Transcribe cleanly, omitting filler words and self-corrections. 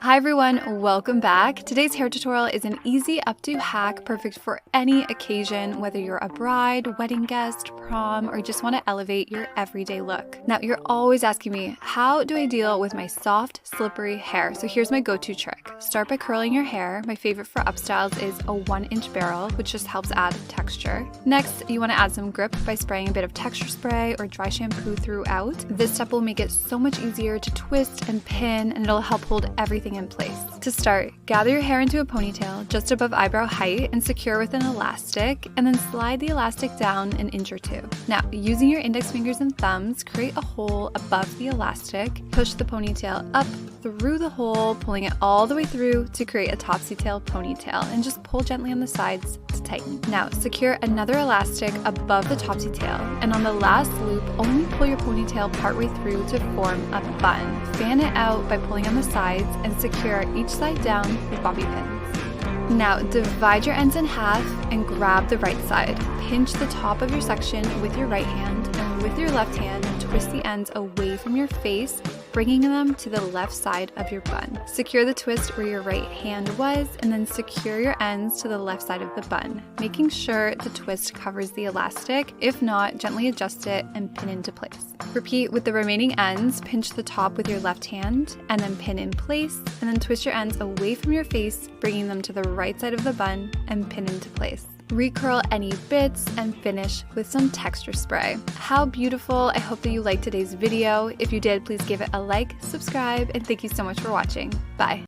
Hi everyone, welcome back. Today's hair tutorial is an easy updo hack perfect for any occasion, whether you're a bride, wedding guest, prom, or you just want to elevate your everyday look. Now, you're always asking me, how do I deal with my soft, slippery hair? So here's my go-to trick. Start by curling your hair. My favorite for upstyles is a 1-inch barrel, which just helps add texture. Next, you want to add some grip by spraying a bit of texture spray or dry shampoo throughout. This step will make it so much easier to twist and pin, and it'll help hold everything in place. To start, gather your hair into a ponytail just above eyebrow height and secure with an elastic, and then slide the elastic down an inch or two. Now, using your index fingers and thumbs, create a hole above the elastic, push the ponytail up through the hole, pulling it all the way through to create a topsy-tail ponytail, and just pull gently on the sides to tighten. Now, secure another elastic above the topsy-tail, and on the last loop, only pull your ponytail partway through to form a bun. Fan it out by pulling on the sides and secure each side down with bobby pins. Now, divide your ends in half and grab the right side. Pinch the top of your section with your right hand, and with your left hand, twist the ends away from your face, bringing them to the left side of your bun. Secure the twist where your right hand was, and then secure your ends to the left side of the bun, making sure the twist covers the elastic. If not, gently adjust it and pin into place. Repeat with the remaining ends. Pinch the top with your left hand, and then pin in place, and then twist your ends away from your face, bringing them to the right side of the bun and pin into place. Recurl any bits and finish with some texture spray. How beautiful! I hope that you liked today's video. If you did, please give it a like, subscribe, and thank you so much for watching. Bye!